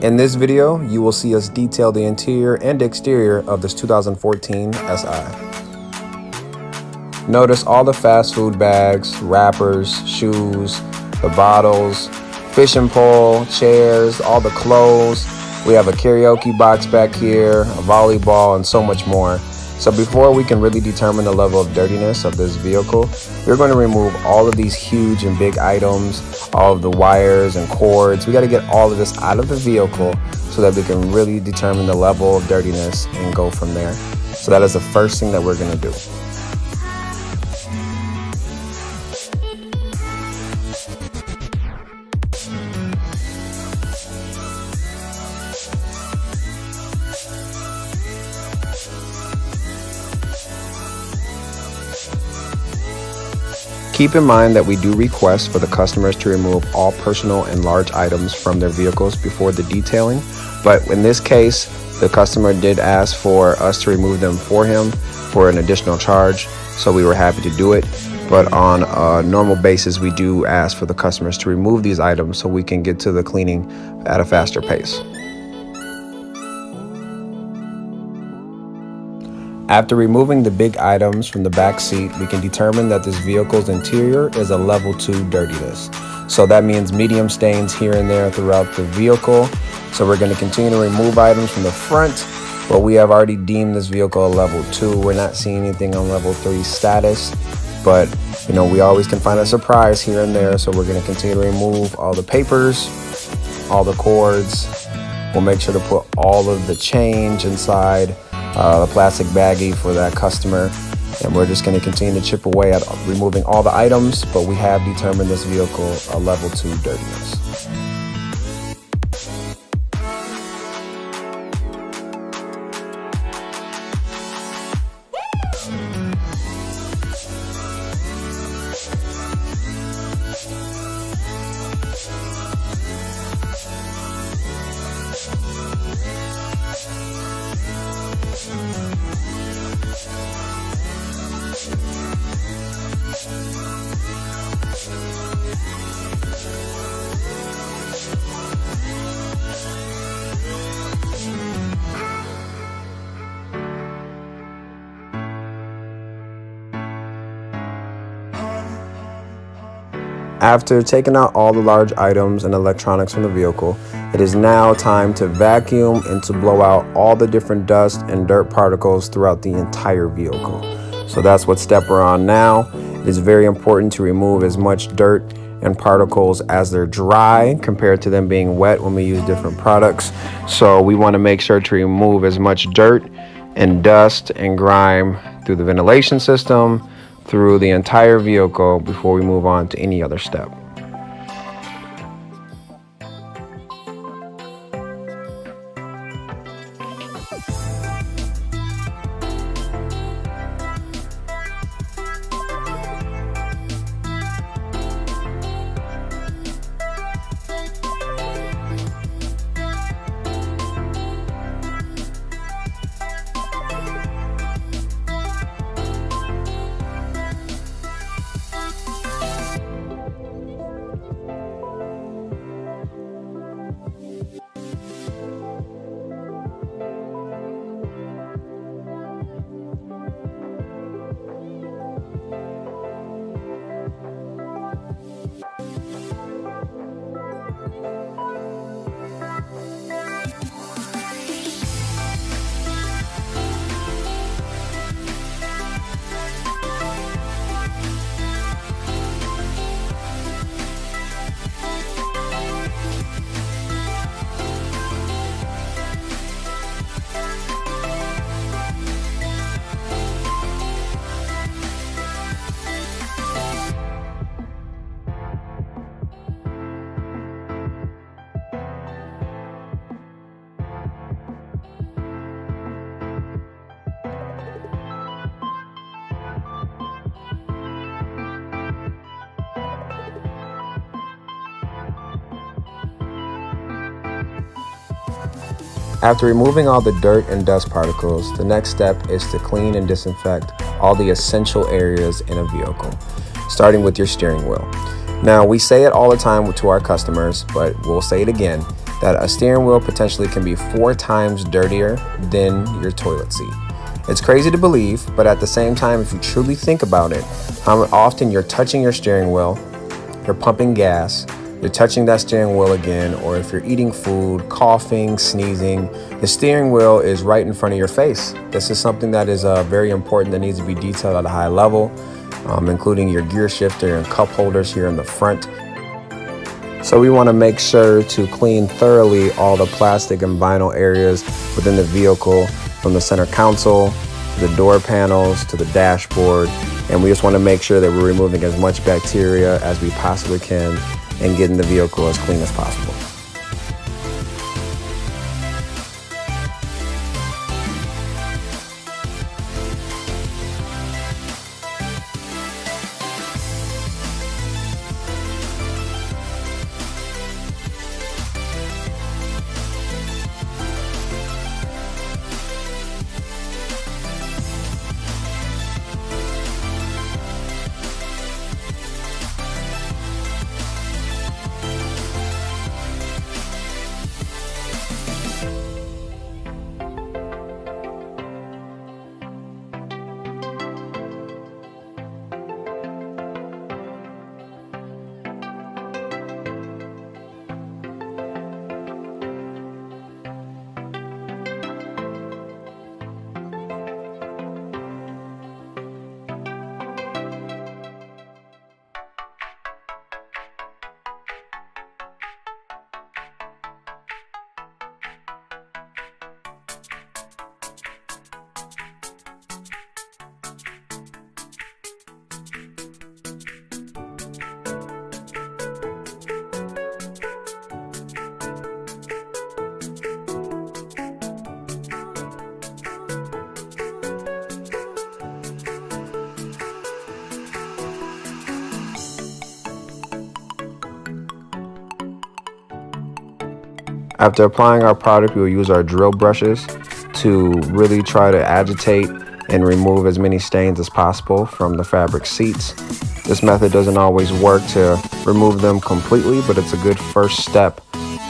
In this video, you will see us detail the interior and exterior of this 2014 SI. Notice all the fast food bags, wrappers, shoes, the bottles, fishing pole, chairs, all the clothes. We have a karaoke box back here, a volleyball, and so much more. So before we can really determine the level of dirtiness of this vehicle, we're going to remove all of these huge and big items, all of the wires and cords. We got to get all of this out of the vehicle so that we can really determine the level of dirtiness and go from there. So that is the first thing that we're going to do. Keep in mind that we do request for the customers to remove all personal and large items from their vehicles before the detailing, but in this case, the customer did ask for us to remove them for him for an additional charge, so we were happy to do it. But on a normal basis, we do ask for the customers to remove these items so we can get to the cleaning at a faster pace. After removing the big items from the back seat, we can determine that this vehicle's interior is a level 2 dirtiness. So that means medium stains here and there throughout the vehicle. So we're going to continue to remove items from the front, but we have already deemed this vehicle a level 2. We're not seeing anything on level 3 status, but we always can find a surprise here and there. So we're going to continue to remove all the papers, all the cords. We'll make sure to put all of the change inside the plastic baggie for that customer, and we're just going to continue to chip away at removing all the items, but we have determined this vehicle a level 2 dirtiness. After taking out all the large items and electronics from the vehicle, it is now time to vacuum and to blow out all the different dust and dirt particles throughout the entire vehicle. So that's what step we're on now. It is very important to remove as much dirt and particles as they're dry compared to them being wet when we use different products. So we want to make sure to remove as much dirt and dust and grime through the ventilation system, through the entire vehicle before we move on to any other step. After removing all the dirt and dust particles, the next step is to clean and disinfect all the essential areas in a vehicle, starting with your steering wheel. Now, we say it all the time to our customers, but we'll say it again. that a steering wheel potentially can be 4 times dirtier than your toilet seat. It's crazy to believe, but at the same time, if you truly think about it, how often you're touching your steering wheel, you're pumping gas, you're touching that steering wheel again, or if you're eating food, coughing, sneezing, the steering wheel is right in front of your face. This is something that is very important that needs to be detailed at a high level, including your gear shifter and cup holders here in the front. So we want to make sure to clean thoroughly all the plastic and vinyl areas within the vehicle, from the center console, to the door panels, to the dashboard. And we just want to make sure that we're removing as much bacteria as we possibly can and getting the vehicle as clean as possible. After applying our product, we will use our drill brushes to really try to agitate and remove as many stains as possible from the fabric seats. This method doesn't always work to remove them completely, but it's a good first step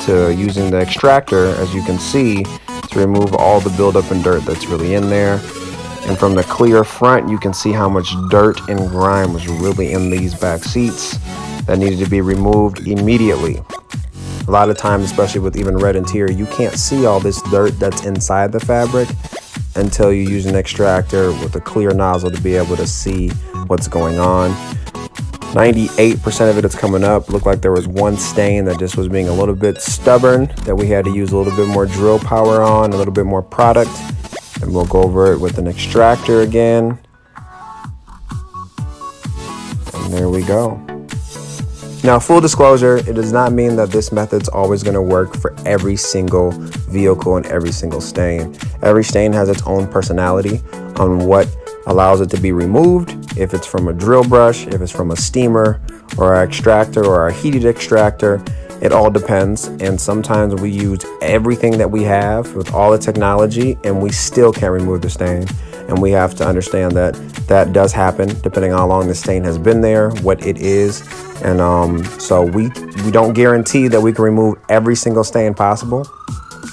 to using the extractor, as you can see, to remove all the buildup and dirt that's really in there. And from the clear front, you can see how much dirt and grime was really in these back seats that needed to be removed immediately. A lot of times, especially with even red interior, you can't see all this dirt that's inside the fabric until you use an extractor with a clear nozzle to be able to see what's going on. 98% of it is coming up. Looked like there was one stain that just was being a little bit stubborn that we had to use a little bit more drill power on, a little bit more product. And we'll go over it with an extractor again. And there we go. Now, full disclosure, it does not mean that this method's always going to work for every single vehicle and every single stain. Every stain has its own personality on what allows it to be removed, if it's from a drill brush, if it's from a steamer or an extractor or a heated extractor. It all depends, and sometimes we use everything that we have with all the technology and we still can't remove the stain. And we have to understand that that does happen depending on how long the stain has been there, what it is. And so we don't guarantee that we can remove every single stain possible,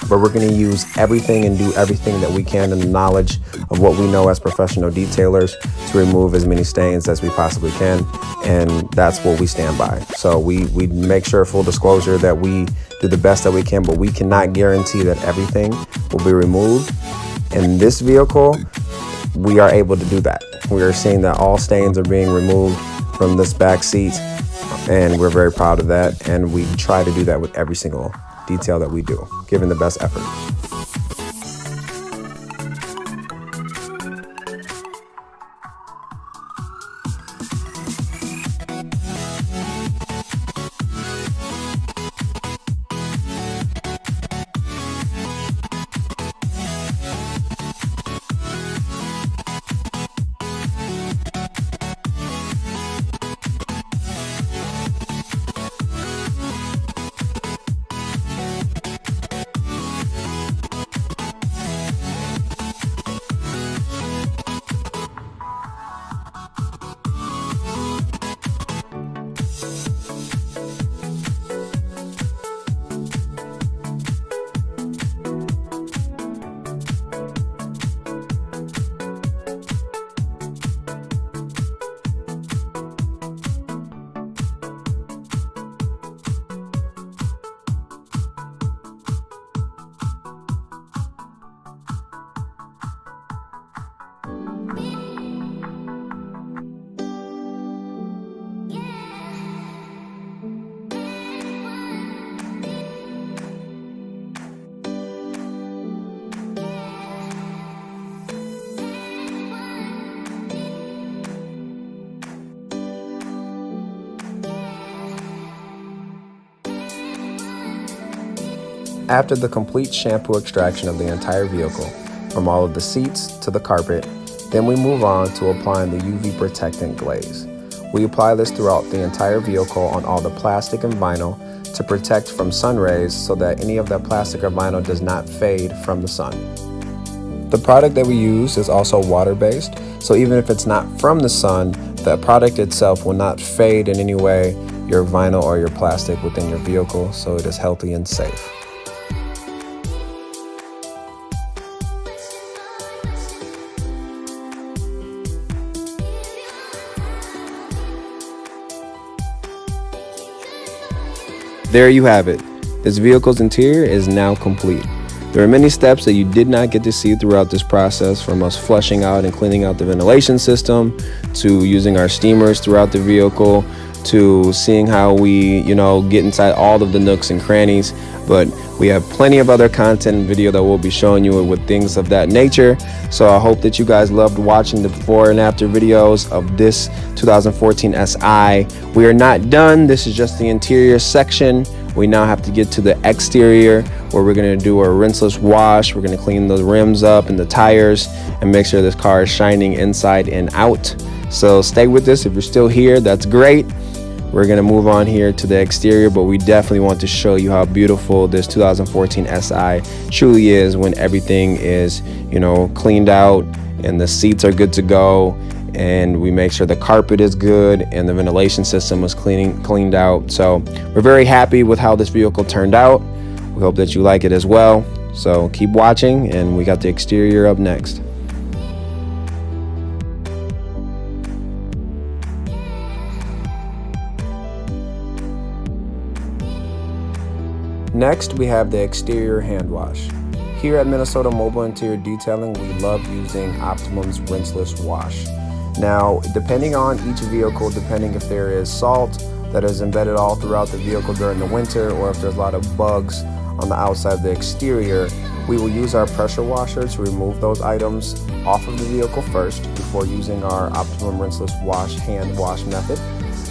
but we're going to use everything and do everything that we can in the knowledge of what we know as professional detailers to remove as many stains as we possibly can. And that's what we stand by. So we make sure, full disclosure, that we do the best that we can, but we cannot guarantee that everything will be removed. In this vehicle, we are able to do that. We are seeing that all stains are being removed from this back seat, and we're very proud of that. And we try to do that with every single detail that we do, giving the best effort. After the complete shampoo extraction of the entire vehicle, from all of the seats to the carpet, then we move on to applying the UV protectant glaze. We apply this throughout the entire vehicle on all the plastic and vinyl to protect from sun rays so that any of that plastic or vinyl does not fade from the sun. The product that we use is also water-based, so even if it's not from the sun, the product itself will not fade in any way your vinyl or your plastic within your vehicle, so it is healthy and safe. There you have it. This vehicle's interior is now complete. There are many steps that you did not get to see throughout this process, from us flushing out and cleaning out the ventilation system, to using our steamers throughout the vehicle, to seeing how we, get inside all of the nooks and crannies. But we have plenty of other content and video that we'll be showing you with things of that nature. So I hope that you guys loved watching the before and after videos of this 2014 SI. We are not done. This is just the interior section. We now have to get to the exterior, where we're going to do a rinseless wash. We're going to clean the rims up and the tires and make sure this car is shining inside and out. So stay with us. If you're still here, that's great. We're going to move on here to the exterior, but we definitely want to show you how beautiful this 2014 SI truly is when everything is, cleaned out and the seats are good to go, and we make sure the carpet is good and the ventilation system was cleaned out. So we're very happy with how this vehicle turned out. We hope that you like it as well. So keep watching, and we got the exterior up next. Next, we have the exterior hand wash. Here at Minnesota Mobile Interior Detailing, we love using Optimum's rinseless wash. Now, depending on each vehicle, depending if there is salt that is embedded all throughout the vehicle during the winter, or if there's a lot of bugs on the outside of the exterior, we will use our pressure washer to remove those items off of the vehicle first before using our Optimum rinseless wash hand wash method.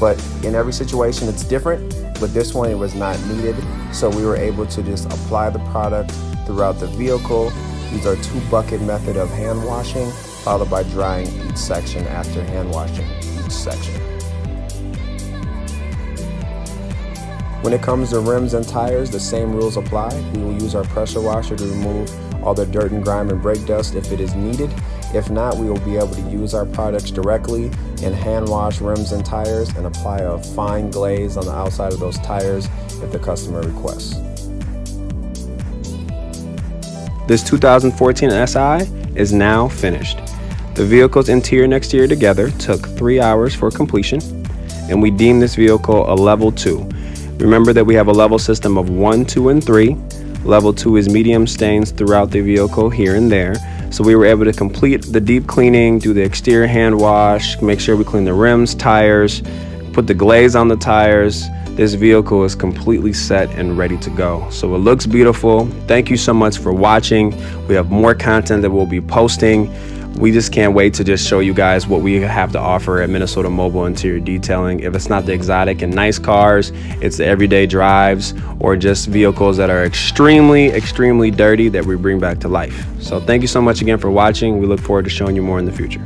But in every situation it's different. With this one, it was not needed, so we were able to just apply the product throughout the vehicle, use our 2-bucket method of hand washing, followed by drying each section after hand washing each section. When it comes to rims and tires, the same rules apply. We will use our pressure washer to remove all the dirt and grime and brake dust if it is needed. If not, we will be able to use our products directly and hand wash rims and tires and apply a fine glaze on the outside of those tires if the customer requests. This 2014 SI is now finished. The vehicle's interior and exterior together took 3 hours for completion, and we deemed this vehicle a level 2. Remember that we have a level system of 1, 2, and 3. Level 2 is medium stains throughout the vehicle here and there. So we were able to complete the deep cleaning, do the exterior hand wash, make sure we clean the rims, tires, put the glaze on the tires. This vehicle is completely set and ready to go. So it looks beautiful. Thank you so much for watching. We have more content that we'll be posting. We just can't wait to just show you guys what we have to offer at Minnesota Mobile Interior Detailing. If it's not the exotic and nice cars, it's the everyday drives or just vehicles that are extremely, extremely dirty that we bring back to life. So thank you so much again for watching. We look forward to showing you more in the future.